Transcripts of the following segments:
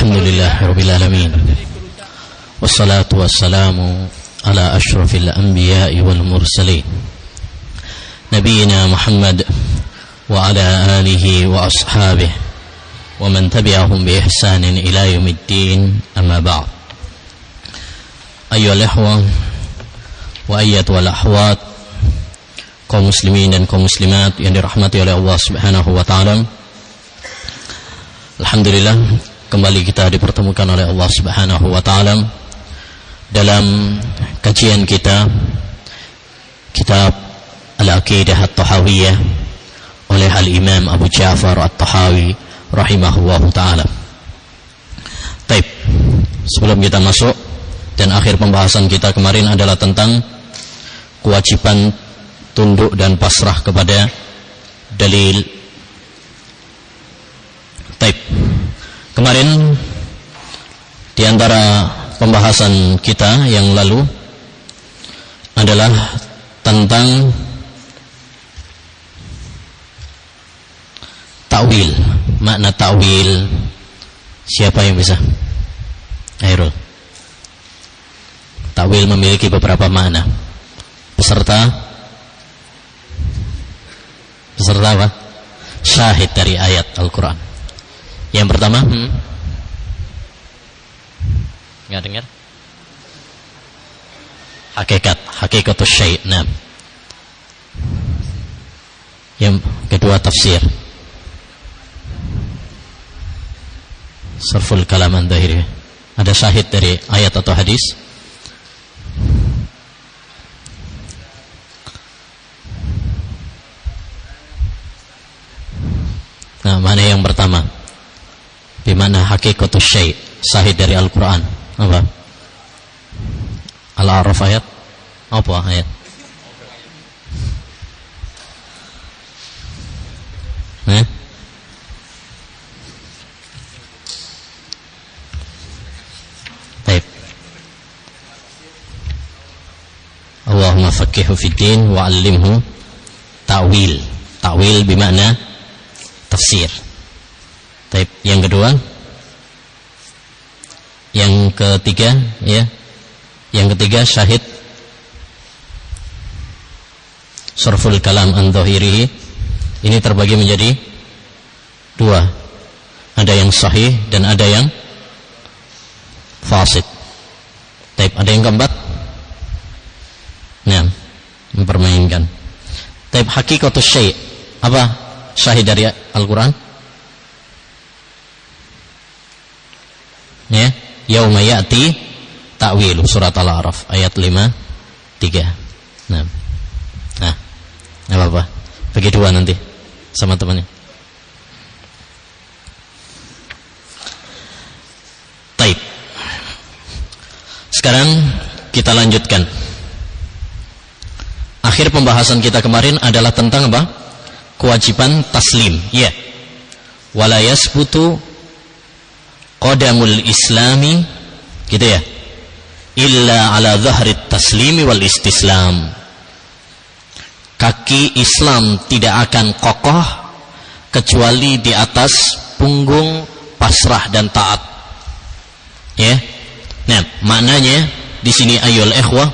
Alhamdulillahirabbil alamin. Wassalatu wassalamu ala asyrafil anbiya'i wal mursalin. Nabiyyina Muhammad wa ala alihi wa ashabihi wa man tabi'ahum bi ihsanin ila yaumiddin. Amma ba'd. Ayyuhal ikhwah wa ayyatuhal akhwat, kaum muslimin dan kaum muslimat yang dirahmati oleh Allah Subhanahu wa taala. Alhamdulillah, kembali kita dipertemukan oleh Allah Subhanahu wa taala dalam kajian kita kitab Al-Aqidah At-Tahawiyah oleh Al-Imam Abu Ja'far At-Tahawi rahimahullahu taala. Baik, sebelum kita masuk dan akhir pembahasan kita kemarin adalah tentang kewajiban tunduk dan pasrah kepada dalil. Baik, kemarin di antara pembahasan kita yang lalu adalah tentang ta'wil. Makna ta'wil, siapa yang bisa? Airul. Ta'wil memiliki beberapa makna. Beserta apa? Syahid dari ayat Al-Quran. Yang pertama, nggak dengar? Hakikatus syai'. Nah. Yang kedua tafsir. Sarful kalam an dhahiri. Ada syahid dari ayat atau hadis? Nah, mana yang pertama? Di mana hakikatus syai', syahid dari Al-Quran? Apa? Al-A'raf ayat? Apa ayat? Baik. Allahumma faqqihhu fid-din wa 'allimhu ta'wil. Ta'wil bermakna tafsir. Baik, yang kedua, yang ketiga, ya, yang ketiga syahid sarful kalam an dhahirihi. Ini terbagi menjadi dua, ada yang sahih dan ada yang fasid. Baik, ada yang keempat, nah, mempermainkan. Baik, hakikatus syai', apa syahid dari Al-Quran? Ya, yauma ya'ti ta'wil, surat Al-A'raf ayat 5:3. Nah, enggak apa-apa, bagi dua nanti sama temannya. Baik, sekarang kita lanjutkan. Akhir pembahasan kita kemarin adalah tentang apa? Kewajiban taslim. Ya, wala yasbutu qadamul islami, gitu ya, illa ala dhahrit taslimi wal istislam. Kaki Islam tidak akan kokoh kecuali di atas punggung pasrah dan taat. Ya. Nah, maknanya di sini ayyul ikhwah,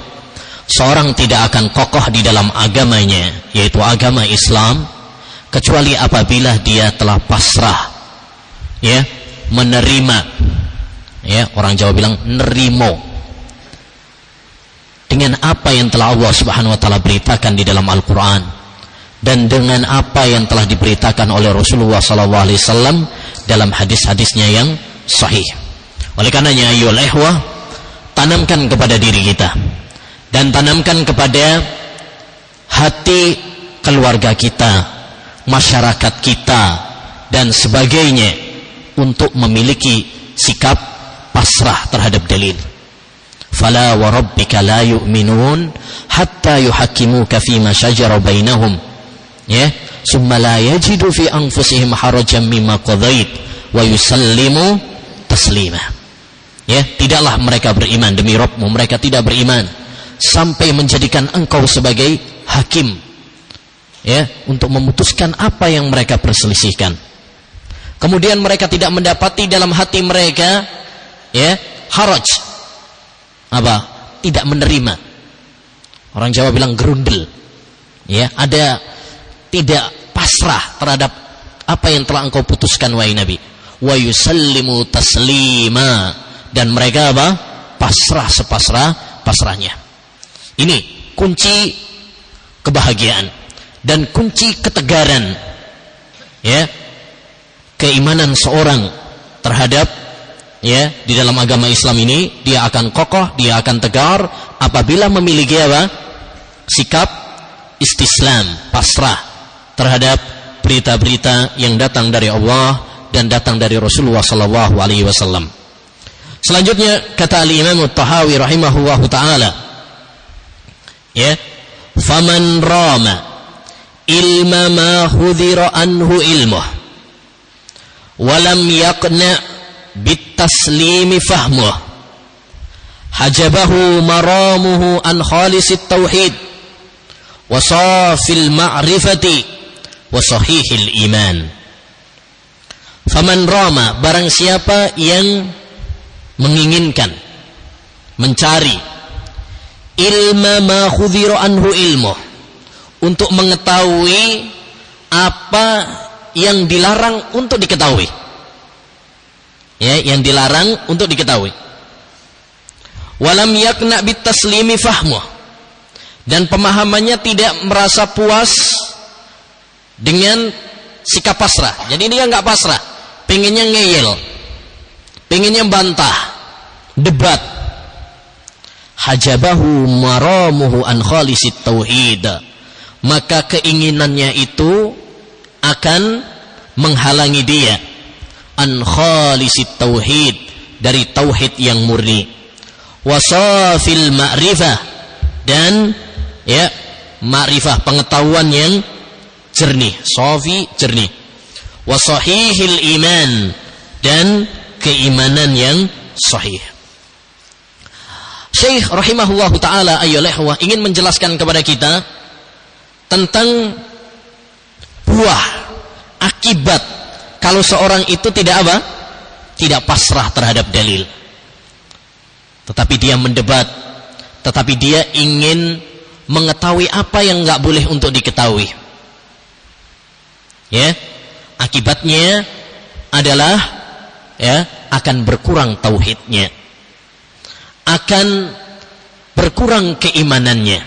seorang tidak akan kokoh di dalam agamanya, yaitu agama Islam, kecuali apabila dia telah pasrah, ya, menerima, ya, orang Jawa bilang nerimo, dengan apa yang telah Allah Subhanahu wa taala beritakan di dalam Al-Quran dan dengan apa yang telah diberitakan oleh Rasulullah sallallahu alaihi wasallam dalam hadis-hadisnya yang sahih. Oleh karenanya ayyuhal ikhwah, tanamkan kepada diri kita dan tanamkan kepada hati keluarga kita, masyarakat kita dan sebagainya untuk memiliki sikap pasrah terhadap dalil. Fala wa rabbika la yu'minun hatta yuhakkimuka fima shajara bainahum, ya, summa la yajidu fi anfusihim harajan mimma qadait wa yusallimu taslima. Ya, tidaklah mereka beriman, demi Rabbmu mereka tidak beriman sampai menjadikan engkau sebagai hakim, ya, untuk memutuskan apa yang mereka perselisihkan. kemudian mereka tidak mendapati dalam hati mereka ya haraj, apa, tidak menerima. Orang Jawa bilang gerundel, ya, ada tidak pasrah terhadap apa yang telah engkau putuskan wahai Nabi. Wa yusallimu taslima, dan mereka apa, pasrah pasrahnya. Ini kunci kebahagiaan dan kunci ketegaran, ya, keimanan seorang terhadap, ya, di dalam agama Islam ini. Dia akan kokoh, dia akan tegar apabila memiliki apa, sikap istislam, pasrah terhadap berita-berita yang datang dari Allah dan datang dari Rasulullah sallallahu alaihi wasallam. Selanjutnya kata al-Imam At-Tahawi rahimahullahu taala, ya, faman rama ilma ma hudhira anhu ilmuh wa lam yaqna bit taslimi fahmuh hajabahu maramuhu an khalisit tauhid wa safil ma'rifati wa sahihil iman. Faman rama, barang siapa yang menginginkan, mencari ilma ma khudhira anhu ilmuh, untuk mengetahui apa yang dilarang untuk diketahui, ya, yang dilarang untuk diketahui. Walam yakna bit taslimi fahmuh, dan pemahamannya tidak merasa puas dengan sikap pasrah. Jadi dia nggak pasrah, pengennya ngeyel, pengennya bantah, debat. Hajabahu maramuhu an khalisit tauhid, maka keinginannya itu akan menghalangi dia an khalisit tauhid, dari tauhid yang murni. Wasafil ma'rifah, dan ya, ma'rifah, pengetahuan yang jernih, safi, jernih. Wasahihil iman, dan keimanan yang sahih. Syekh rahimahullahu ta'ala ayyuhal ingin menjelaskan kepada kita tentang buah, akibat kalau seorang itu tidak apa? Tidak pasrah terhadap dalil, tetapi dia mendebat, tetapi dia ingin mengetahui apa yang enggak boleh untuk diketahui. Ya, akibatnya adalah, ya, akan berkurang tauhidnya, akan berkurang keimanannya.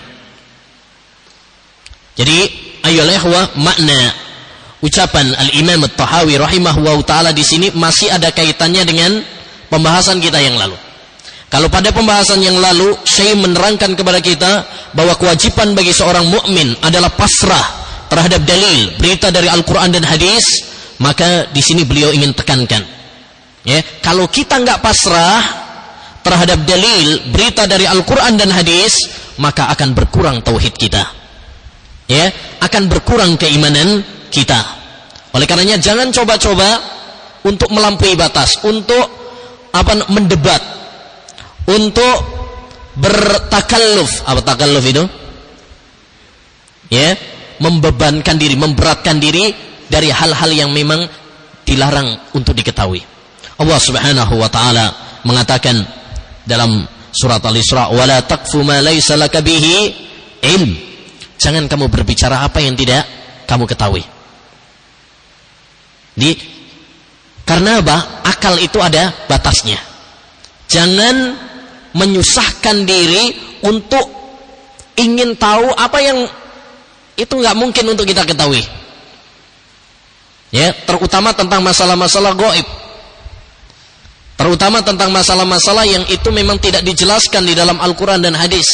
Jadi ayolah ikhwah, makna ucapan al-Imam At-Tahawi rahimahullahu taala di sini masih ada kaitannya dengan pembahasan kita yang lalu. Kalau pada pembahasan yang lalu Syekh menerangkan kepada kita bahwa kewajiban bagi seorang mukmin adalah pasrah terhadap dalil, berita dari Al-Quran dan hadis, maka di sini beliau ingin tekankan, ya, kalau kita nggak pasrah terhadap dalil, berita dari Al-Quran dan hadis, maka akan berkurang tauhid kita, ya, akan berkurang keimanan kita. Oleh karenanya jangan coba-coba untuk melampaui batas, untuk apa, mendebat, untuk bertakalluf. Apa takalluf itu? Ya, membebankan diri, memberatkan diri dari hal-hal yang memang dilarang untuk diketahui. Allah Subhanahu wa taala mengatakan dalam surat Al-Isra, "Wala taqfu ma laysa laka bihi ilm." Jangan kamu berbicara apa yang tidak kamu ketahui. Karena apa? Akal itu ada batasnya. Jangan menyusahkan diri untuk ingin tahu apa yang itu nggak mungkin untuk kita ketahui. Ya, terutama tentang masalah-masalah gaib. Terutama tentang masalah-masalah yang itu memang tidak dijelaskan di dalam Al-Quran dan hadis.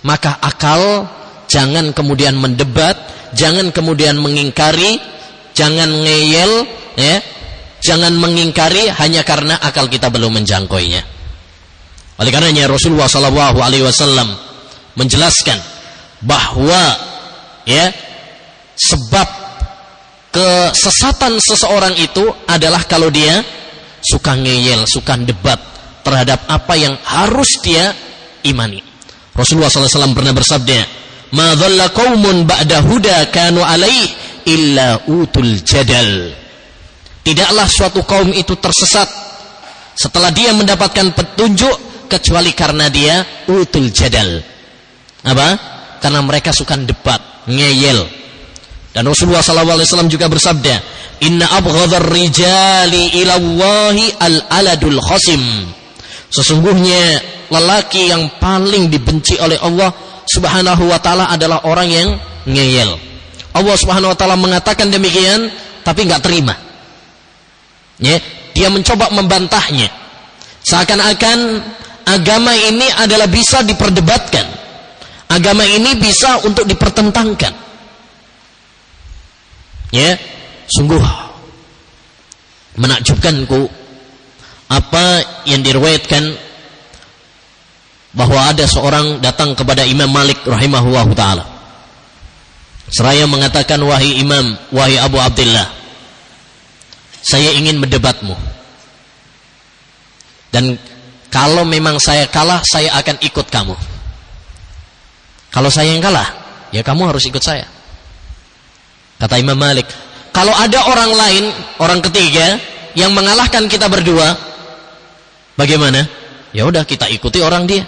Maka akal jangan kemudian mendebat, jangan kemudian mengingkari, jangan ngeyel, ya, jangan mengingkari hanya karena akal kita belum menjangkauinya. Oleh karenanya Rasulullah SAW menjelaskan bahwa, ya, sebab kesesatan seseorang itu adalah kalau dia suka ngeyel, suka debat terhadap apa yang harus dia imani. Rasulullah SAW pernah bersabda, "Ma dhalla qaumun ba'da huda kanu alaih illa utul jadal." Tidaklah suatu kaum itu tersesat setelah dia mendapatkan petunjuk kecuali karena dia utul jadal. Apa? Karena mereka suka debat, ngeyel. Dan Rasulullah SAW juga bersabda, Inna abghadhar rijali ilallahi al-aladul khasim. Sesungguhnya lelaki yang paling dibenci oleh Allah Subhanahu wa ta'ala adalah orang yang ngeyel. Allah Subhanahu wa ta'ala mengatakan demikian, tapi enggak terima. Ya, dia mencoba membantahnya. Seakan-akan agama ini adalah bisa diperdebatkan. Agama ini bisa untuk dipertentangkan. Ya, sungguh menakjubkanku apa yang diriwayatkan bahwa ada seorang datang kepada Imam Malik rahimahullahu ta'ala seraya mengatakan, wahai Imam, wahai Abu Abdullah, saya ingin mendebatmu, dan kalau memang saya kalah, saya akan ikut kamu. Kalau saya yang kalah, ya kamu harus ikut saya. Kata Imam Malik, kalau ada orang lain, orang ketiga yang mengalahkan kita berdua, bagaimana? Ya udah, kita ikuti orang dia.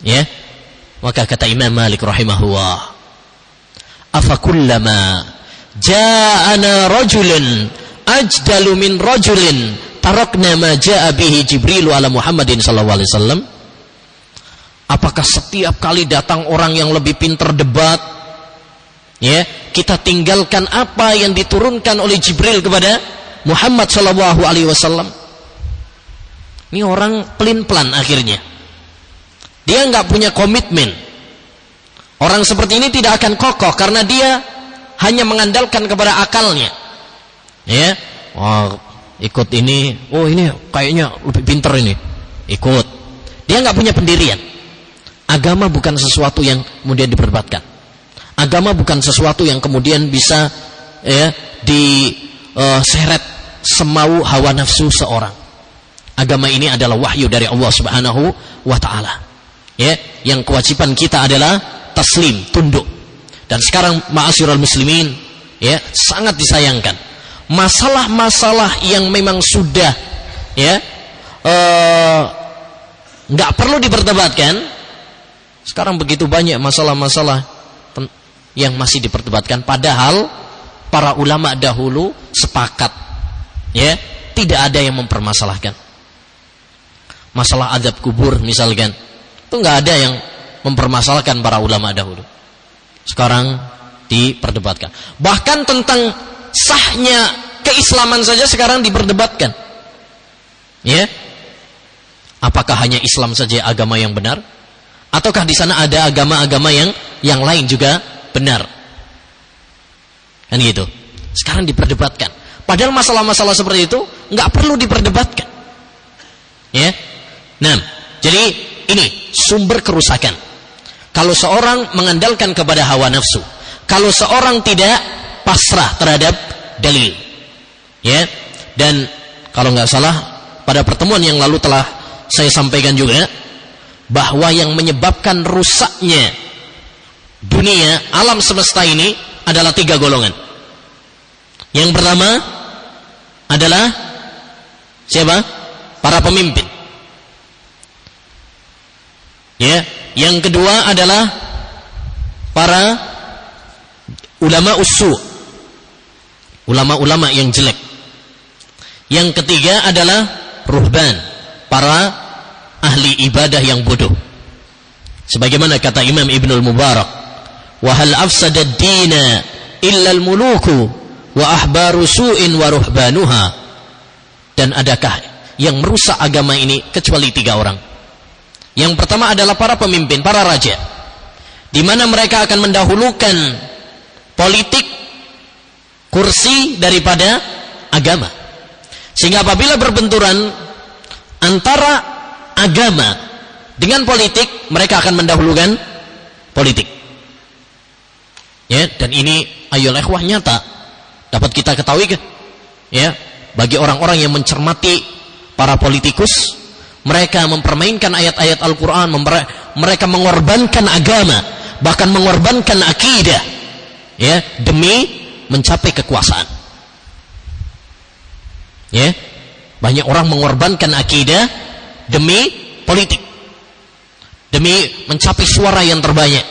Ya, maka kata Imam Malik rahimahullah, afakullama ja'ana rajulun ajdalu min rajulin tarakna ma ja'a bihi Jibril ala Muhammadin sallallahu alaihi wasallam. Apakah setiap kali datang orang yang lebih pintar debat, ya, kita tinggalkan apa yang diturunkan oleh Jibril kepada Muhammad sallallahu alaihi wasallam? Ini orang pelin-pelan akhirnya. Dia enggak punya komitmen. Orang seperti ini tidak akan kokoh karena dia hanya mengandalkan kepada akalnya. Ya, oh, ikut ini, oh ini kayaknya lebih pintar ini, ikut. Dia enggak punya pendirian. Agama bukan sesuatu yang kemudian diperdebatkan. Agama bukan sesuatu yang kemudian bisa diseret semau hawa nafsu seorang. Agama ini adalah wahyu dari Allah Subhanahu wa ta'ala. Ya, yang kewajiban kita adalah taslim, tunduk. Dan sekarang ma'asyiral muslimin, ya, sangat disayangkan masalah-masalah yang memang sudah nggak perlu diperdebatkan, sekarang begitu banyak masalah-masalah yang masih diperdebatkan, padahal para ulama dahulu sepakat, ya, tidak ada yang mempermasalahkan. Masalah azab kubur misalkan, itu nggak ada yang mempermasalahkan para ulama dahulu. Sekarang diperdebatkan. Bahkan tentang sahnya keislaman saja sekarang diperdebatkan. Ya, apakah hanya Islam saja agama yang benar, ataukah di sana ada agama-agama yang lain juga benar? Kan gitu. Sekarang diperdebatkan. Padahal masalah-masalah seperti itu nggak perlu diperdebatkan. Ya, nah, jadi ini sumber kerusakan. Kalau seorang mengandalkan kepada hawa nafsu, kalau seorang tidak pasrah terhadap dalil, ya. Dan kalau nggak salah pada pertemuan yang lalu telah saya sampaikan juga bahwa yang menyebabkan rusaknya dunia, alam semesta ini adalah 3 golongan. Yang pertama adalah siapa? Para pemimpin. Ya, yang kedua adalah para ulama usu, ulama-ulama yang jelek. Yang ketiga adalah ruhban, para ahli ibadah yang bodoh. Sebagaimana kata Imam Ibnul Mubarak, wa hal afsada ad-dina illa al-muluku wa ahbaru su'in wa ruhbanuha. Dan adakah yang merusak agama ini kecuali 3 orang? Yang pertama adalah para pemimpin, para raja, di mana mereka akan mendahulukan politik, kursi daripada agama. Sehingga apabila berbenturan antara agama dengan politik, mereka akan mendahulukan politik. Ya, dan ini ayolah ikhwah nyata dapat kita ketahui, ya, bagi orang-orang yang mencermati para politikus. Mereka mempermainkan ayat-ayat Al-Quran, mereka mengorbankan agama, bahkan mengorbankan akidah, ya, demi mencapai kekuasaan. Ya, banyak orang mengorbankan akidah demi politik, demi mencapai suara yang terbanyak.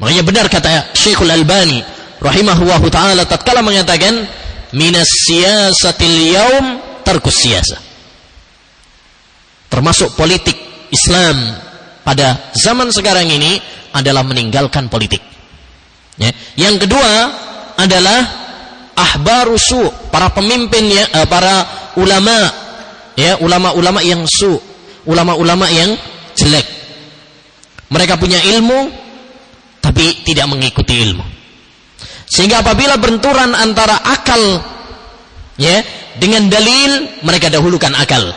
Makanya benar kata Syekhul Albani rahimahullahu taala tatkala mengatakan minas siyasatil yaum tarkus siyasah. Termasuk politik Islam pada zaman sekarang ini adalah meninggalkan politik. Ya. Yang kedua adalah ahbarusu, para pemimpin, para ulama, ya, ulama-ulama yang ulama-ulama yang jelek. Mereka punya ilmu tapi tidak mengikuti ilmu. Sehingga apabila benturan antara akal, ya, dengan dalil, mereka dahulukan akal,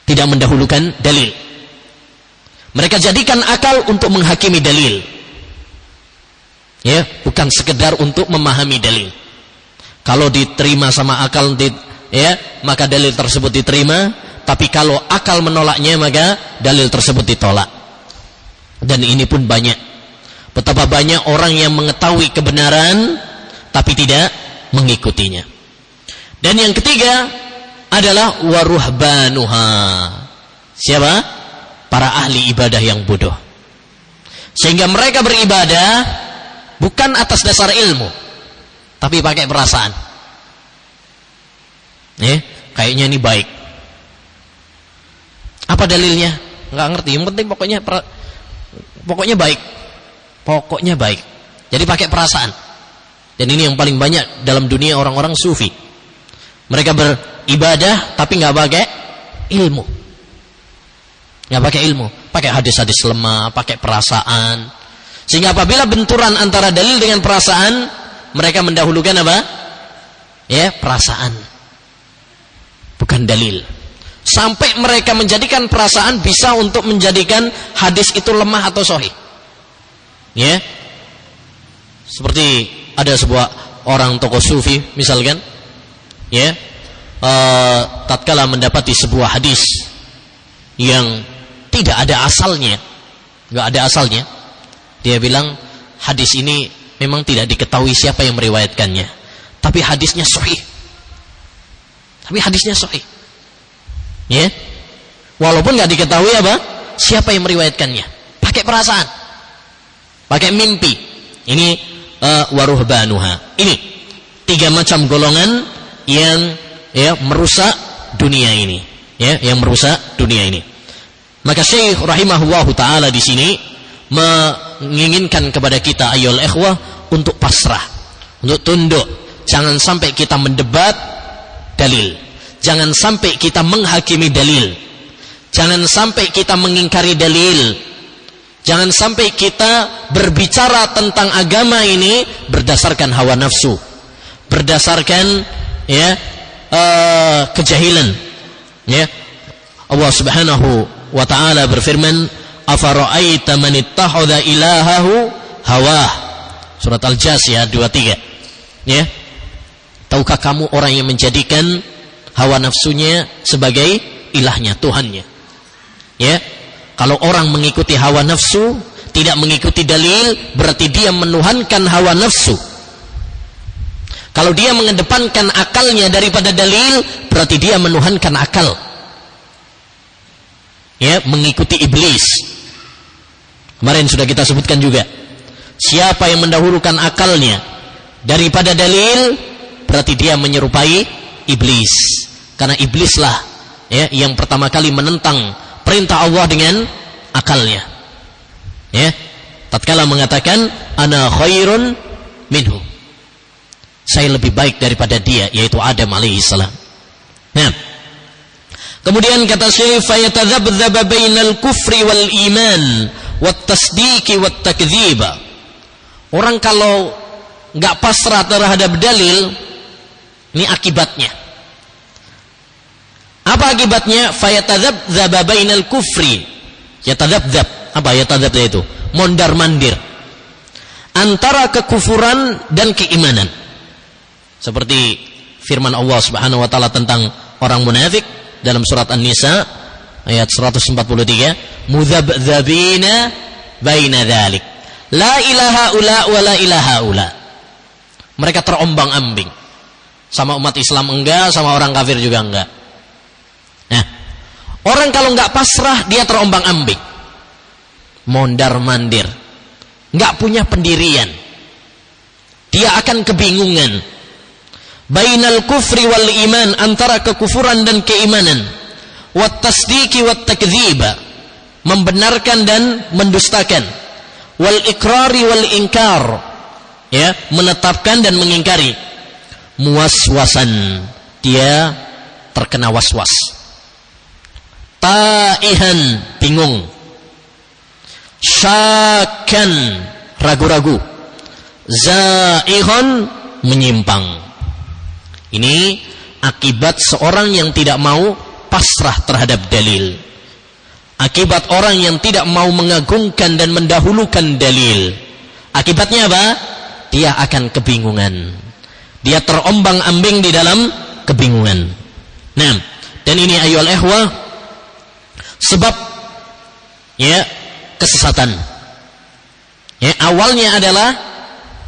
tidak mendahulukan dalil. Mereka jadikan akal untuk menghakimi dalil, ya, bukan sekedar untuk memahami dalil. Kalau diterima sama akal, ya, maka dalil tersebut diterima. Tapi kalau akal menolaknya, maka dalil tersebut ditolak. Dan ini pun banyak. Betapa banyak orang yang mengetahui kebenaran tapi tidak mengikutinya. Dan yang ketiga adalah waruhbanuha. Siapa? Para ahli ibadah yang bodoh. Sehingga mereka beribadah bukan atas dasar ilmu, tapi pakai perasaan. Kayaknya ini baik. Apa dalilnya? Nggak ngerti. Yang penting pokoknya baik. Pokoknya baik. Jadi pakai perasaan. Dan ini yang paling banyak dalam dunia orang-orang sufi. Mereka beribadah tapi nggak pakai ilmu. Nggak pakai ilmu, pakai hadis-hadis lemah, pakai perasaan. Sehingga apabila benturan antara dalil dengan perasaan, mereka mendahulukan apa? Ya, perasaan, bukan dalil. Sampai mereka menjadikan perasaan bisa untuk menjadikan hadis itu lemah atau sahih. Ya, seperti ada sebuah orang tokoh sufi misalkan, ya, tatkala mendapati sebuah hadis yang tidak ada asalnya, nggak ada asalnya, dia bilang hadis ini memang tidak diketahui siapa yang meriwayatkannya, tapi hadisnya sahih. Tapi hadisnya sahih, ya, walaupun nggak diketahui apa siapa yang meriwayatkannya. Pakai perasaan, pakai mimpi. Ini waruhbanuha. Ini 3 macam golongan yang, ya, merusak dunia ini, ya, yang merusak dunia ini. Maka Syekh rahimahullahu taala di sini menginginkan kepada kita ayyuhal ikhwah untuk pasrah, untuk tunduk. Jangan sampai kita mendebat dalil. Jangan sampai kita menghakimi dalil. Jangan sampai kita mengingkari dalil. Jangan sampai kita berbicara tentang agama ini berdasarkan hawa nafsu, berdasarkan, ya, kejahilan. Ya, Allah Subhanahu wa ta'ala berfirman, afara'aita man ittakhadha ilahahu hawah. Surat Al-Jasiyah 23. Ya, tahukah kamu orang yang menjadikan hawa nafsunya sebagai ilahnya, Tuhannya? Ya, kalau orang mengikuti hawa nafsu, tidak mengikuti dalil, berarti dia menuhankan hawa nafsu. Kalau dia mengedepankan akalnya daripada dalil, berarti dia menuhankan akal. Ya, mengikuti iblis. Kemarin sudah kita sebutkan juga, siapa yang mendahulukan akalnya daripada dalil, berarti dia menyerupai iblis. Karena iblislah, ya, yang pertama kali menentang perintah Allah dengan akalnya. Ya, tatkala mengatakan ana khairun minhu, saya lebih baik daripada dia, yaitu Adam alaihissalam. Nah, kemudian kata Syekh, fayatadzabdzaba bainal kufri wal iman wat tasdiqi wat takdziba. Orang kalau enggak pasrah terhadap dalil, ini akibatnya. Apa akibatnya? Fayatadzabdzaba bainal kufri. Yatadzabdzab. Apa yatadzab itu? Mondar-mandir antara kekufuran dan keimanan. Seperti firman Allah Subhanahu wa taala tentang orang munafik dalam surat An-Nisa ayat 143, mudzabdzabina baina dzalik, la ilaha ula wa la ilaha ula. Mereka terombang-ambing Sama umat Islam enggak, sama orang kafir juga enggak. Nah, orang kalau enggak pasrah, dia terombang-ambing, mondar-mandir, enggak punya pendirian. Dia akan kebingungan. Bainal kufri wal iman, antara kekufuran dan keimanan. Wat tasdiki wat takdziba, membenarkan dan mendustakan. Wal ikrari wal inkar, ya, menetapkan dan mengingkari. Muwaswasan, dia terkena waswas. Taihan, bingung. Syakan, ragu-ragu. Zaihon, menyimpang. Ini akibat seorang yang tidak mau pasrah terhadap dalil. Akibat orang yang tidak mau mengagungkan dan mendahulukan dalil. Akibatnya apa? Dia akan kebingungan. Dia terombang-ambing di dalam kebingungan. Nah, dan ini ayyuhal ikhwah, sebab ya kesesatan. Ya, awalnya adalah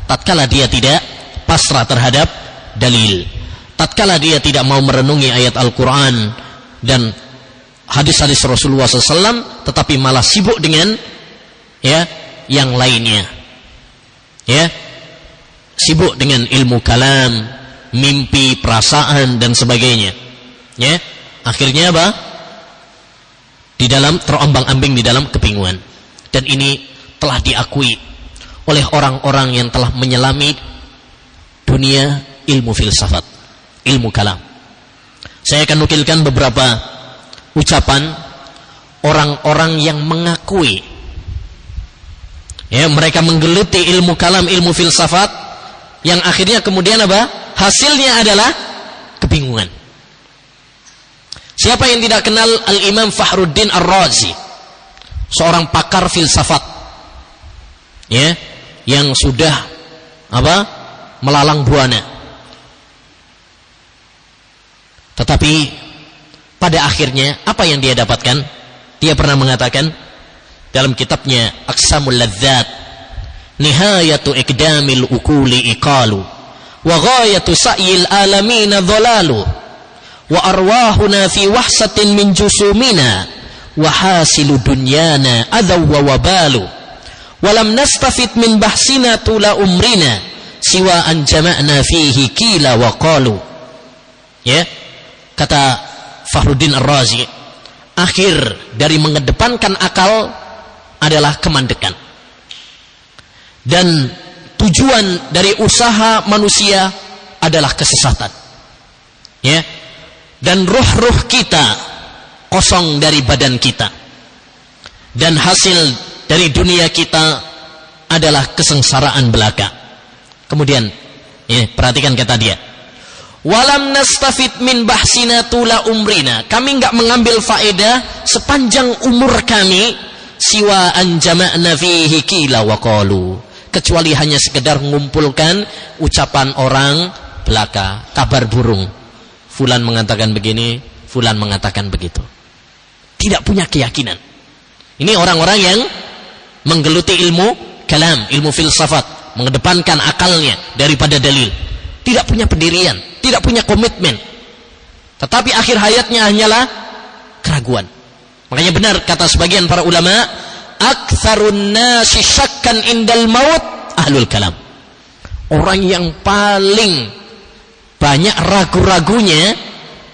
tatkala dia tidak pasrah terhadap dalil, tatkala dia tidak mau merenungi ayat Al-Quran dan hadis-hadis Rasulullah SAW, tetapi malah sibuk dengan ya yang lainnya, ya, sibuk dengan ilmu kalam, mimpi, perasaan dan sebagainya, ya, akhirnya apa? Di dalam terombang-ambing, di dalam kebingungan. Dan ini telah diakui oleh orang-orang yang telah menyelami dunia ilmu filsafat, ilmu kalam. Saya akan nukilkan beberapa ucapan orang-orang yang mengakui, ya, mereka menggeluti ilmu kalam, ilmu filsafat, yang akhirnya kemudian apa? Hasilnya adalah kebingungan. Siapa yang tidak kenal Al-Imam Fakhruddin Ar-Razi, seorang pakar filsafat, ya, yang sudah apa? Melalang buana. Tetapi pada akhirnya apa yang dia dapatkan? Dia pernah mengatakan dalam kitabnya Aqsamul Ladzat, nihayatu iqdamil ukuli iqalu wa ghayatu sa'yil alamina dhalalu wa arwahuna fi wahsatin min jusumina wa hasilu dunyana adzaw wa wabalu walam nastafid min bahsina tula umrina siwa an jama'na fihi kila wa qalu. Ya, kata Fakhruddin Ar-Razi, akhir dari mengedepankan akal adalah kemandekan, dan tujuan dari usaha manusia adalah kesesatan, ya, dan ruh-ruh kita kosong dari badan kita, dan hasil dari dunia kita adalah kesengsaraan belaka. Kemudian, ya, perhatikan kata dia, walam nastafid min bahsina tula umrina, kami enggak mengambil faedah sepanjang umur kami, siwa an jama'na fihi kila wa qalu, kecuali hanya sekedar mengumpulkan ucapan orang belaka, kabar burung, fulan mengatakan begini, fulan mengatakan begitu. Tidak punya keyakinan. Ini orang-orang yang menggeluti ilmu kalam, ilmu filsafat, mengedepankan akalnya daripada dalil. Tidak punya pendirian, tidak punya komitmen. Tetapi akhir hayatnya hanyalah keraguan. Makanya benar kata sebagian para ulama, aktsarun nasi syakkan indal maut ahlul kalam. Orang yang paling banyak ragu-ragunya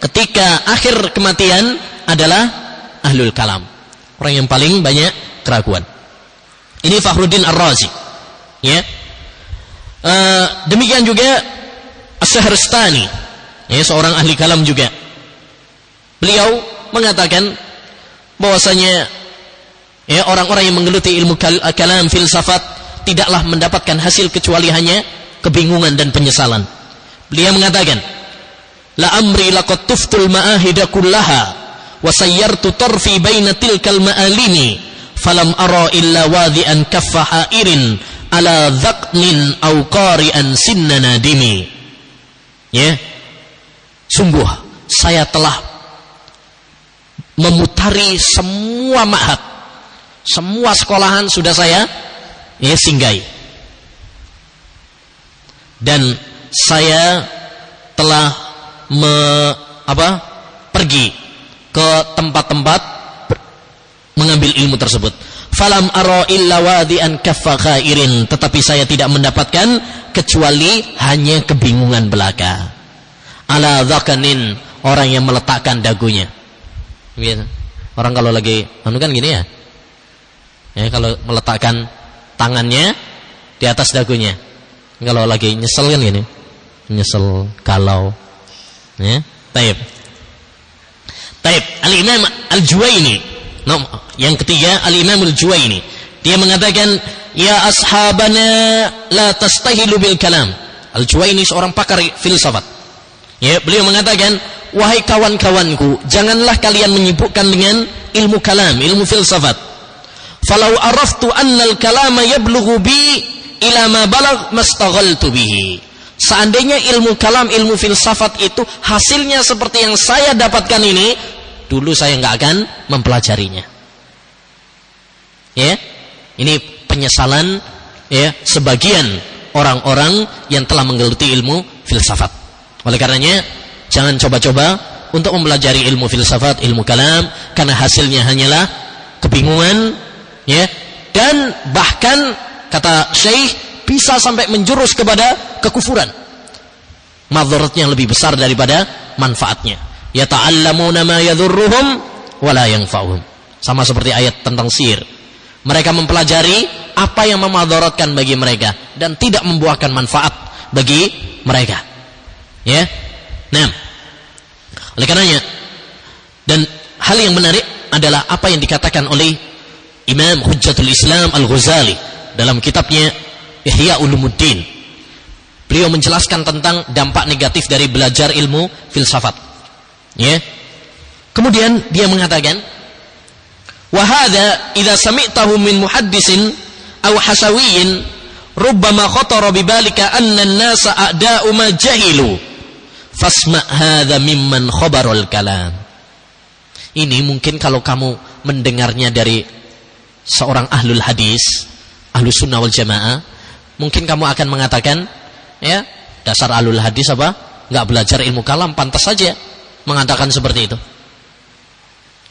ketika akhir kematian adalah ahlul kalam. Orang yang paling banyak keraguan. Ini Fakhruddin Ar-Razi, ya. Demikian juga Asy-Syahrastani, ya, seorang ahli kalam juga. Beliau mengatakan bahwasanya, ya, orang-orang yang menggeluti ilmu kalam, filsafat, tidaklah mendapatkan hasil kecuali hanya kebingungan dan penyesalan. Beliau mengatakan, la amri laqad tuftul ma'ahida kullaha wa sayyartu tarfi baina tilkal ma'alini falam ara illa wadi'an kaffa ha'irin ala dhaqnin aw qari'an sinna nadimi. Ya, sungguh saya telah memutari semua ma'had, semua sekolahan sudah saya, ya, singgahi, dan saya telah pergi ke tempat-tempat mengambil ilmu tersebut. Falam ara illa wadi'an kaffa khairin, tetapi saya tidak mendapatkan kecuali hanya kebingungan belaka. Ala dhakanin, orang yang meletakkan dagunya. Biasa. Orang kalau lagi kan gini ya. Ya, kalau meletakkan tangannya di atas dagunya. Kalau lagi nyesel kan gini. Nyesel, galau. Ya, taib. Al-Imam Al-Juwaini. Yang ketiga, Al-Imam Al-Juwaini. Dia mengatakan, ya ashabana la tastahilu bil kalam. Al-Juwaini seorang pakar filsafat. Ya, beliau mengatakan, wahai kawan-kawanku, janganlah kalian menyibukkan dengan ilmu kalam, ilmu filsafat. Falau araftu anna al-kalama yablughu bi ila ma balagh mastaghaltu bihi. Seandainya ilmu kalam, ilmu filsafat itu hasilnya seperti yang saya dapatkan ini, dulu saya nggak akan mempelajarinya. Ya, ini penyesalan ya sebagian orang-orang yang telah menggeluti ilmu filsafat. Oleh karenanya, jangan coba-coba untuk mempelajari ilmu filsafat, ilmu kalam, karena hasilnya hanyalah kebingungan, ya, dan bahkan kata Syekh bisa sampai menjurus kepada kekufuran. Madharatnya lebih besar daripada manfaatnya. Yata'allamuna ma yadhurruhum wa la yanfa'uhum. Sama seperti ayat tentang sihir. Mereka mempelajari apa yang memadharatkan bagi mereka dan tidak membuahkan manfaat bagi mereka. Ya. Nah, oleh karenanya, dan hal yang menarik adalah apa yang dikatakan oleh Imam Hujjatul Islam Al-Ghazali dalam kitabnya Ihya Ulumuddin. Beliau menjelaskan tentang dampak negatif dari belajar ilmu filsafat. Ya. Kemudian dia mengatakan, wa hadza idza sami'tahu min muhaddisin aw hasawiyyin rubbama khatara bi balika anna an-nasa a'da'u ma jahilu fasma' hadza mimman khabarul kalam. Ini mungkin kalau kamu mendengarnya dari seorang ahlul hadis, ahlus sunnah wal jamaah, mungkin kamu akan mengatakan, ya, dasar ahlul hadis apa? Enggak belajar ilmu kalam, pantas saja mengatakan seperti itu.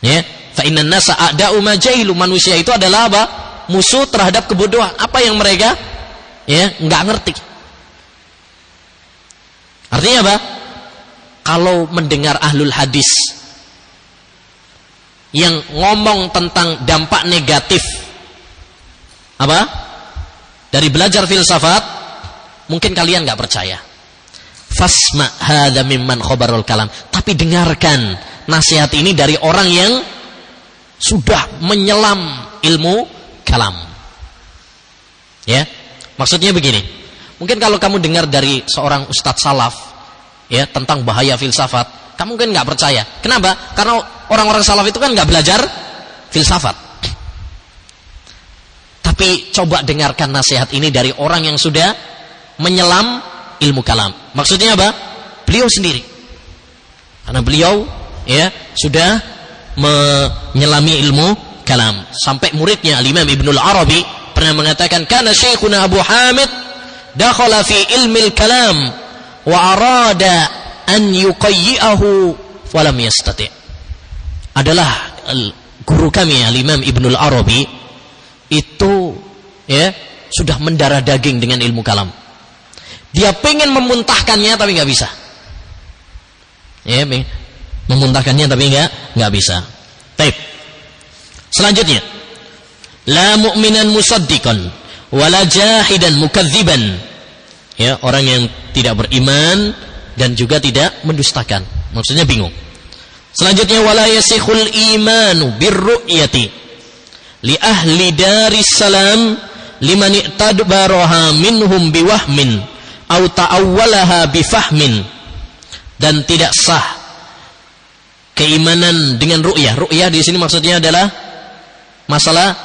Ya, fa innan nasa a'da'u ma jahilu, manusia itu adalah apa? Musuh terhadap kebodohan. Apa yang mereka enggak ngerti. Artinya apa? Kalau mendengar ahlul hadis yang ngomong tentang dampak negatif dari belajar filsafat, mungkin kalian enggak percaya. Fasma hadza mimman khabarul kalam. Tapi dengarkan nasihat ini dari orang yang sudah menyelam ilmu kalam. Ya, maksudnya begini. Mungkin kalau kamu dengar dari seorang ustadz salaf, ya, tentang bahaya filsafat, kamu mungkin nggak percaya. Kenapa? Karena orang-orang salaf itu kan nggak belajar filsafat. Tapi coba dengarkan nasihat ini dari orang yang sudah menyelam ilmu kalam. Maksudnya apa? Beliau sendiri. Karena beliau sudah menyelami ilmu kalam. Sampai muridnya Al-Imam Ibnul Arabi pernah mengatakan, kana syekhuna Abu Hamid dakhala fi ilmil kalam wa arada an yuqayyi'ahu wa lam yastati'. Adalah guru kami Al-Imam Ibnul Arabi itu sudah mendarah daging dengan ilmu kalam. Dia pengen memuntahkannya tapi nggak bisa. Ya, memuntahkannya tapi nggak bisa. Baik. Selanjutnya, la mu'minan musaddiqan wala jahidan mukadziban. Ya, orang yang tidak beriman dan juga tidak mendustakan. Maksudnya bingung. Selanjutnya, wala yasikhul imanu birru'yati li ahli daris salam liman i'tadbaraha minhum biwahmin au ta'awwalaha bifahmin. Dan tidak sah keimanan dengan ru'yah. Ru'yah di sini maksudnya adalah masalah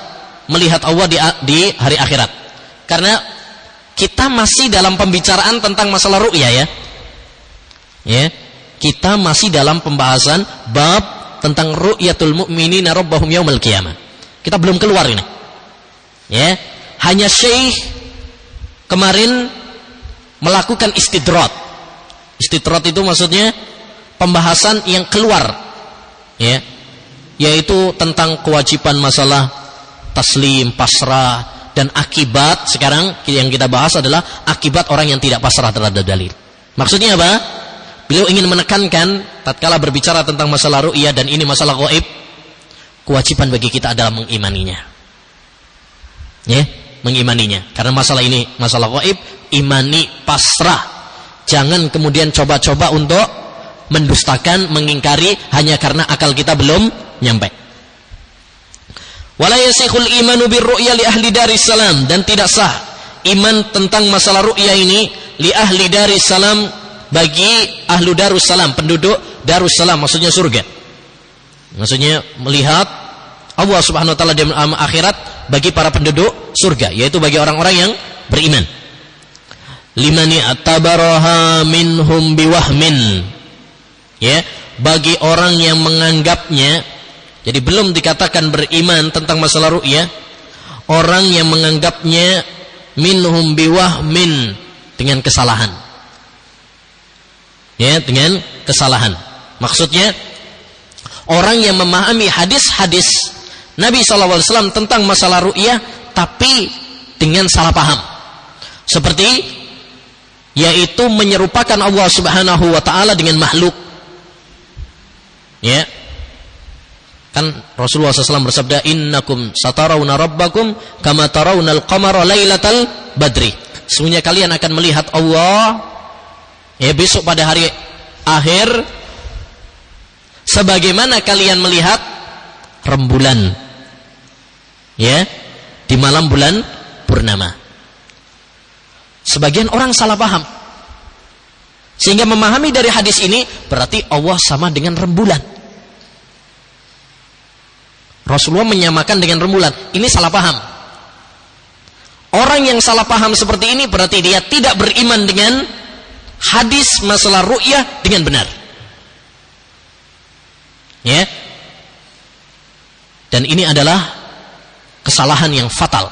melihat Allah di hari akhirat. Karena kita masih dalam pembicaraan tentang masalah ru'yah, ya. Ya, kita masih dalam pembahasan bab tentang ru'yatul mu'minina rabbahum yaumil qiyamah. Kita belum keluar ini. Ya, hanya Syekh kemarin melakukan istidrat, Istitrad itu maksudnya pembahasan yang keluar, ya, yaitu tentang kewajiban masalah taslim, pasrah, dan akibat. Sekarang yang kita bahas adalah akibat orang yang tidak pasrah terhadap dalil. Maksudnya apa? Beliau ingin menekankan tatkala berbicara tentang masalah ru'yah dan ini masalah gaib, kewajiban bagi kita adalah mengimaninya. Ya, mengimaninya. Karena masalah ini masalah gaib, imani, pasrah. Jangan kemudian coba-coba untuk mendustakan, mengingkari hanya karena akal kita belum nyampe. Wala yasihul imanu birru'ya li ahli daris salam, dan tidak sah iman tentang masalah ru'yah ini li ahli daris salam, bagi ahlu darussalam, penduduk darussalam, maksudnya surga. Maksudnya melihat Allah Subhanahu wa taala di akhirat bagi para penduduk surga, yaitu bagi orang-orang yang beriman. Limani atabaraha minhum biwahmin, ya, bagi orang yang menganggapnya. Jadi belum dikatakan beriman tentang masalah ru'yah, orang yang menganggapnya minhum biwahmin, dengan kesalahan, ya, dengan kesalahan. Maksudnya orang yang memahami hadis-hadis Nabi SAW tentang masalah ru'yah tapi dengan salah paham, seperti yaitu menyerupakan Allah Subhanahu wa taala dengan makhluk. Ya. Kan Rasulullah SAW bersabda, "Innakum satarawna rabbakum kama tarawnal qamara lailatal badri." Sesungguhnya kalian akan melihat Allah, ya, besok pada hari akhir sebagaimana kalian melihat rembulan, ya, di malam bulan purnama. Sebagian orang salah paham sehingga memahami dari hadis ini berarti Allah sama dengan rembulan. Rasulullah menyamakan dengan rembulan. Ini salah paham. Orang yang salah paham seperti ini berarti dia tidak beriman dengan hadis masalah ru'yah dengan benar. Ya. Dan ini adalah kesalahan yang fatal.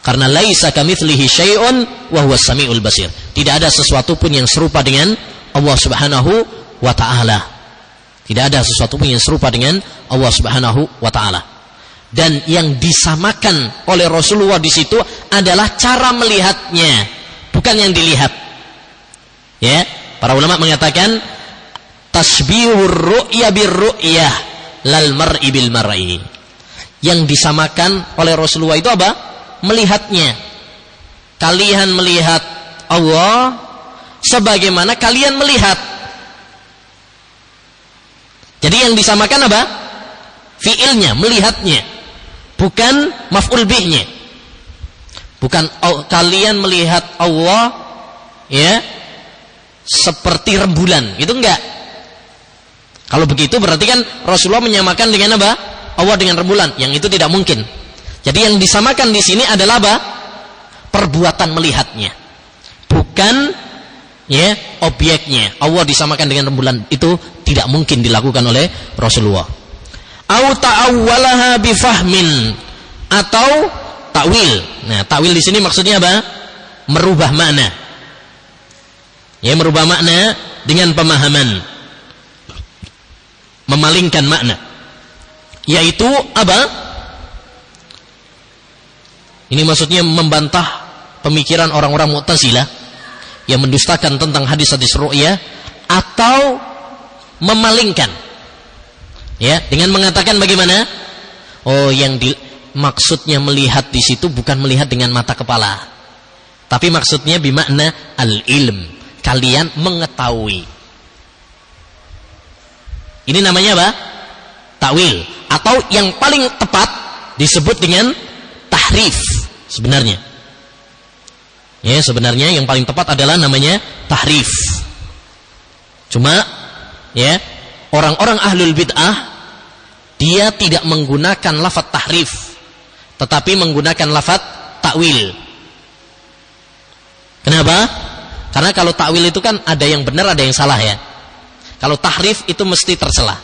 Karena laisa kamitslihi syai'un wa huwas samiul basir. Tidak ada sesuatu pun yang serupa dengan Allah Subhanahu wa taala. Tidak ada sesuatu pun yang serupa dengan Allah Subhanahu wa taala. Dan yang disamakan oleh Rasulullah di situ adalah cara melihatnya, bukan yang dilihat. Ya, para ulama mengatakan tasbihur ru'ya birru'yah lal mar'i bil mar'i. Yang disamakan oleh Rasulullah itu apa? Melihatnya. Kalian melihat Allah sebagaimana kalian melihat. Jadi yang disamakan apa? Fiilnya, melihatnya, bukan maf'ul bihnya. Bukan kalian melihat Allah, ya, seperti rembulan, itu enggak. Kalau begitu berarti kan Rasulullah menyamakan dengan apa? Allah dengan rembulan, yang itu tidak mungkin. Jadi yang disamakan di sini adalah apa? Perbuatan melihatnya, bukan, ya, objeknya. Allah disamakan dengan rembulan, itu tidak mungkin dilakukan oleh Rasulullah. Au ta'awwalaha bifahmin, atau takwil. Nah, takwil di sini maksudnya apa? Merubah makna. Ya, merubah makna dengan pemahaman. Memalingkan makna. Yaitu apa? Ini maksudnya membantah pemikiran orang-orang Mu'tazilah yang mendustakan tentang hadis-hadis ru'yah, atau memalingkan, ya, dengan mengatakan bagaimana? Oh, yang maksudnya melihat di situ bukan melihat dengan mata kepala, tapi maksudnya bimakna al-ilm, kalian mengetahui. Ini namanya apa? Takwil, atau yang paling tepat disebut dengan tahrif sebenarnya. Ya, sebenarnya yang paling tepat adalah namanya tahrif. Cuma, ya, orang-orang ahlul bid'ah dia tidak menggunakan lafaz tahrif, tetapi menggunakan lafaz takwil. Kenapa? Karena kalau takwil itu kan ada yang benar, ada yang salah, ya. Kalau tahrif itu mesti tercela.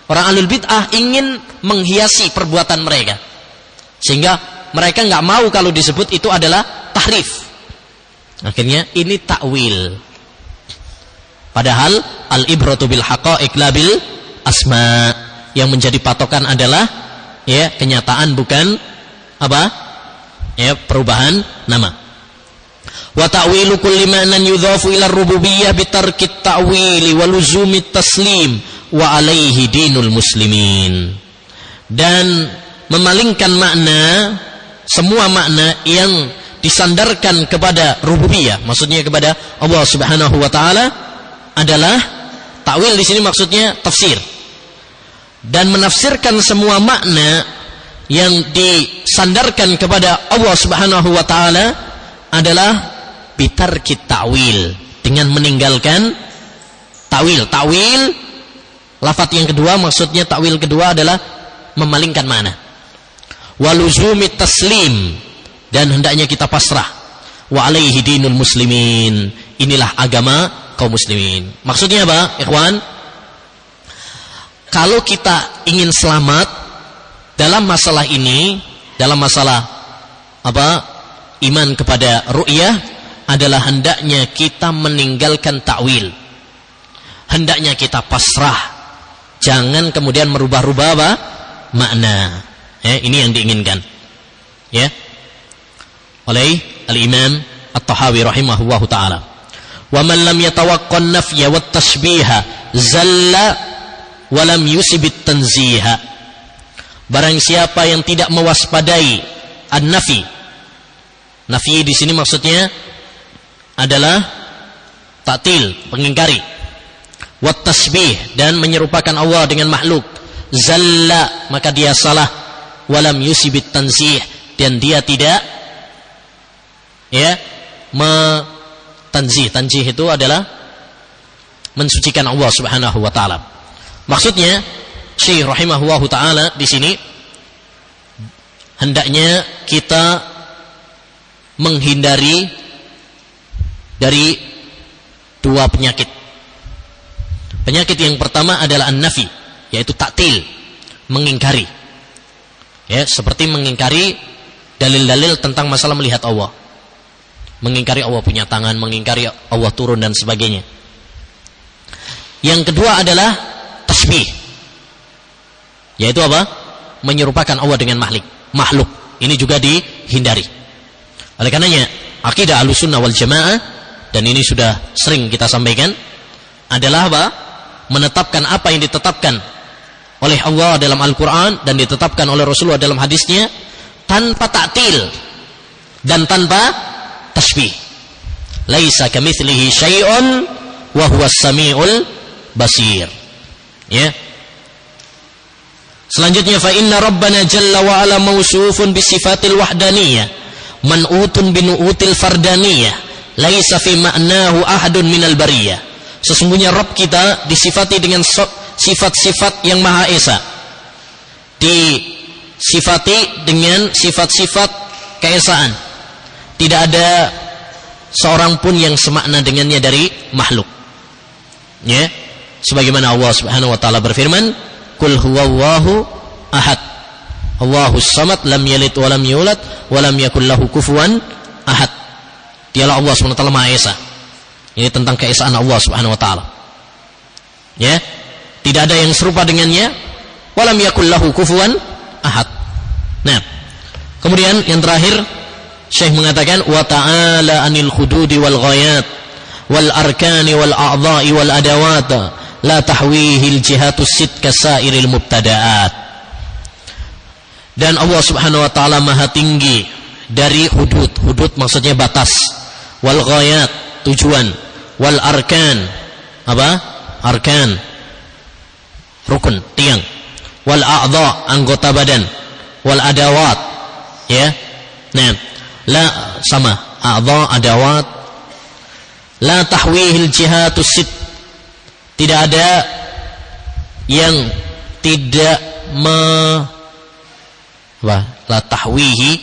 Orang ahlul bid'ah ingin menghiasi perbuatan mereka, sehingga mereka nggak mau kalau disebut itu adalah tahrif. Akhirnya ini takwil. Padahal al-ibratu bil haqa'iq la bil asma. Yang menjadi patokan adalah ya kenyataan, bukan apa? Ya, perubahan nama. Wa ta'wilu kulli ma'nan yudhafu ila ar-rububiyyah bi tarkit ta'wili wa luzumit taslim wa alaihi dinul muslimin. Dan memalingkan makna, semua makna yang disandarkan kepada rububiyah, maksudnya kepada Allah Subhanahu wa taala, adalah takwil di sini maksudnya tafsir. Dan menafsirkan semua makna yang disandarkan kepada Allah Subhanahu wa taala adalah bitarkit ta'wil, dengan meninggalkan ta'wil. Ta'wil lafaz yang kedua, maksudnya ta'wil kedua adalah memalingkan makna. Waluzumit taslim, dan hendaknya kita pasrah. Wa alaihi dinul muslimin, inilah agama kaum muslimin. Maksudnya apa, ikhwan? Kalau kita ingin selamat dalam masalah ini, dalam masalah apa? Iman kepada ru'yah, adalah hendaknya kita meninggalkan ta'wil. Hendaknya kita pasrah. Jangan kemudian merubah-rubah apa? Makna. Ya, ini yang diinginkan. Ya. Oleh al-Imam At-Tahawi rahimahullahu taala. Wa man lam yatawaqqan nafya wat tashbiha zalla wa lam yusibit tanziha. Barang siapa yang tidak mewaspadai an-nafi. Nafi di sini maksudnya adalah ta'til, mengingkari. Wat tashbih, dan menyerupakan Allah dengan makhluk. Zalla, maka dia salah. Walam yusibit tanzih, dan dia tidak ya tanzih. Tanzih itu adalah mensucikan Allah Subhanahu wa taala. Maksudnya Syekh rahimahullahu taala di sini hendaknya kita menghindari dari dua penyakit. Penyakit yang pertama adalah an-nafi, yaitu ta'til, mengingkari. Ya, seperti mengingkari dalil-dalil tentang masalah melihat Allah. Mengingkari Allah punya tangan, mengingkari Allah turun dan sebagainya. Yang kedua adalah tasbih. Yaitu apa? Menyerupakan Allah dengan makhluk. Ini juga dihindari. Oleh karenanya, akidah Ahlussunnah wal Jamaah, dan ini sudah sering kita sampaikan, adalah apa? Menetapkan apa yang ditetapkan oleh Allah dalam Al-Quran dan ditetapkan oleh Rasulullah dalam hadisnya, tanpa ta'til dan tanpa tasbih. Laisa kamitslihi syai'un wa huwas samiul basir. Ya. Selanjutnya, fa inna rabbana jalla wa ala mausufun bisifatil wahdaniyah man'utun binu'util fardaniyah laisa fi ma'nahu ahadun minal bariyah. Sesungguhnya Rabb kita disifati dengan sifat-sifat yang Maha Esa, disifati dengan sifat-sifat keesaan. Tidak ada seorang pun yang semakna dengannya dari makhluk. Ya, sebagaimana Allah Subhanahu wa taala berfirman, "Qul huwallahu ahad, Allahus samad, lam yalid wa lam yulad wa lam yakul lahu kufuwan ahad." Dialah Allah Subhanahu wa taala Maha Esa. Ini tentang keesaan Allah Subhanahu wa taala. Ya, tidak ada yang serupa dengannya, wa lam yakul lahu kufuwan ahad. Nah, kemudian yang terakhir Syekh mengatakan, wa ta'ala anil khududi wal ghayat wal arkani wal a'dha'i wal adawat la tahwihil jihatus sit kasairil mubtada'at. Dan Allah Subhanahu wa taala Maha tinggi dari hudud. Hudud maksudnya batas. Wal ghayat, tujuan. Wal arkan, apa? Arkan, rukun, tiang. Wal a'dha, anggota badan. Wal adawat, ya. Nah, la sama a'dha, adawat. La tahwihil jihatus sit, tidak ada yang tidak la tahwihi,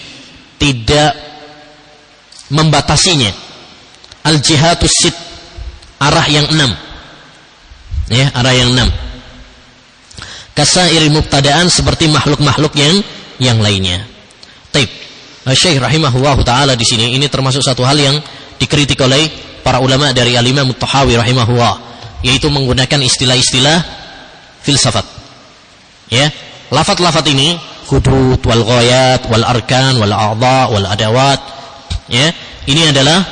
tidak membatasinya. Al jihatus sit, arah yang 6. Ya, arah yang 6. Kasairi mubtada'an, seperti makhluk-makhluk yang lainnya. Taib. Syekh rahimahullahu taala di sini, ini termasuk satu hal yang dikritik oleh para ulama dari Al-Imam At-Tahawi rahimahullah. yaitu menggunakan istilah-istilah filsafat. Ya, lafaz-lafaz ini hudud wal ghayat wal arkan wal a'dha wal adawat, ya, ini adalah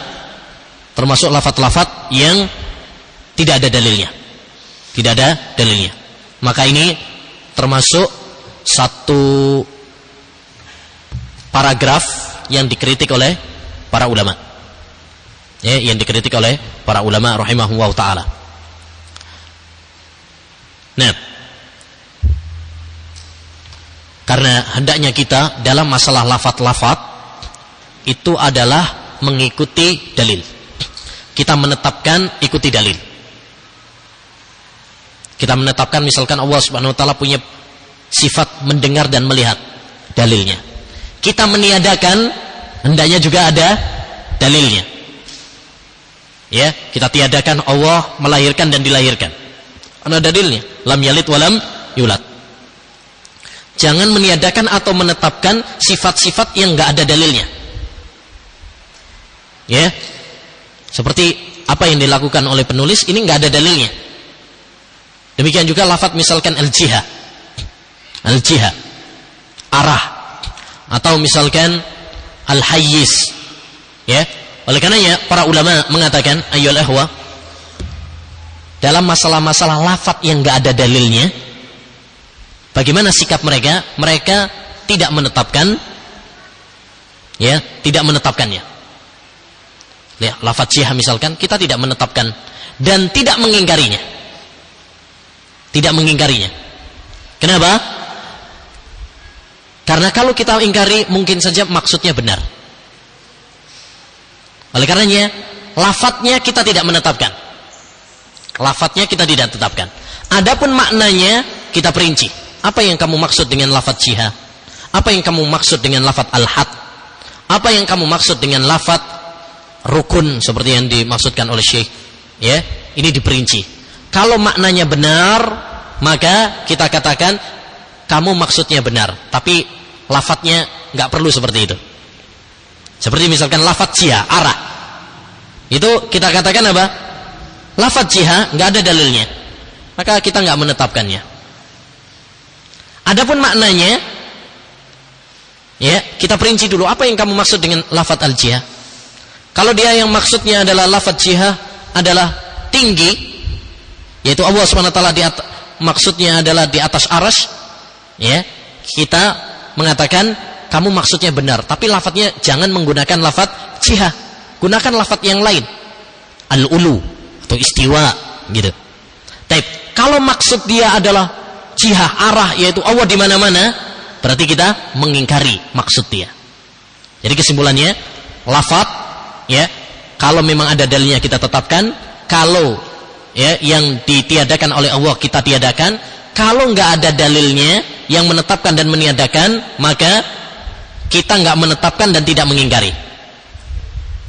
termasuk lafaz-lafaz yang tidak ada dalilnya. Tidak ada dalilnya. Maka ini termasuk satu paragraf yang dikritik oleh para ulama. Ya, yang dikritik oleh para ulama rahimahullah taala. Nah, karena hendaknya kita dalam masalah lafaz-lafaz itu adalah mengikuti dalil. Kita menetapkan ikuti dalil. Kita menetapkan misalkan Allah Subhanahu wa taala punya sifat mendengar dan melihat, dalilnya. Kita meniadakan hendaknya juga ada dalilnya. Ya, kita tiadakan Allah melahirkan dan dilahirkan. Ada dalilnya. Lam yalid wa lam yulad. Jangan meniadakan atau menetapkan sifat-sifat yang enggak ada dalilnya. Ya. Seperti apa yang dilakukan oleh penulis ini enggak ada dalilnya. Demikian juga lafaz misalkan al-jihah. Al-jihah, arah, atau misalkan al-hayyiz. Ya. Oleh karenanya para ulama mengatakan ayyul ahwa, dalam masalah-masalah lafaz yang enggak ada dalilnya, bagaimana sikap mereka? Mereka tidak menetapkan, ya, tidak menetapkannya. Ya, lafaz jihah misalkan kita tidak menetapkan dan tidak mengingkarinya. Tidak mengingkarinya. Kenapa? Karena kalau kita ingkari mungkin saja maksudnya benar. Oleh karenanya lafadznya kita tidak menetapkan. Lafadznya kita tidak tetapkan. Adapun maknanya kita perinci. Apa yang kamu maksud dengan lafadz jihah? Apa yang kamu maksud dengan lafadz al-had? Apa yang kamu maksud dengan lafadz rukun seperti yang dimaksudkan oleh Syekh? Ya, ini diperinci. Kalau maknanya benar, maka kita katakan kamu maksudnya benar, tapi lafadznya nggak perlu seperti itu. Seperti misalkan lafadz jihah, arah. Itu kita katakan apa? Lafadz jihah nggak ada dalilnya, maka kita nggak menetapkannya. Adapun maknanya, ya, kita perinci dulu apa yang kamu maksud dengan lafadz al-jihah. Kalau dia yang maksudnya adalah lafadz jihah adalah tinggi, yaitu Allah SWT maksudnya adalah di atas arsy, ya, kita mengatakan kamu maksudnya benar, tapi lafadznya jangan menggunakan lafadz jihah, gunakan lafadz yang lain, al-ulu atau istiwa, gitu. Tapi kalau maksud dia adalah jihah, arah, yaitu Allah di mana-mana, berarti kita mengingkari maksud dia. Jadi kesimpulannya, lafadz, ya, kalau memang ada dalilnya kita tetapkan, kalau, ya, yang ditiadakan oleh Allah kita tiadakan. Kalau nggak ada dalilnya yang menetapkan dan meniadakan, maka kita nggak menetapkan dan tidak mengingkari.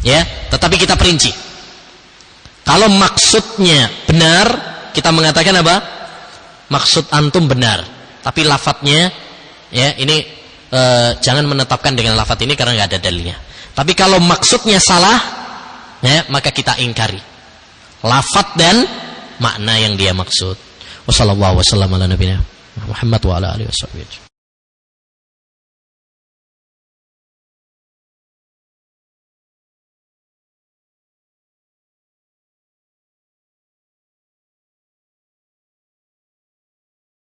Ya, tetapi kita perinci. Kalau maksudnya benar, kita mengatakan apa? Maksud antum benar, tapi lafadznya, ya, ini jangan menetapkan dengan lafadz ini karena nggak ada dalilnya. Tapi kalau maksudnya salah, ya, maka kita ingkari lafadz dan makna yang dia maksud. Wassallallahu wasallam ala nabiyina Muhammad wa ala alihi wasallam.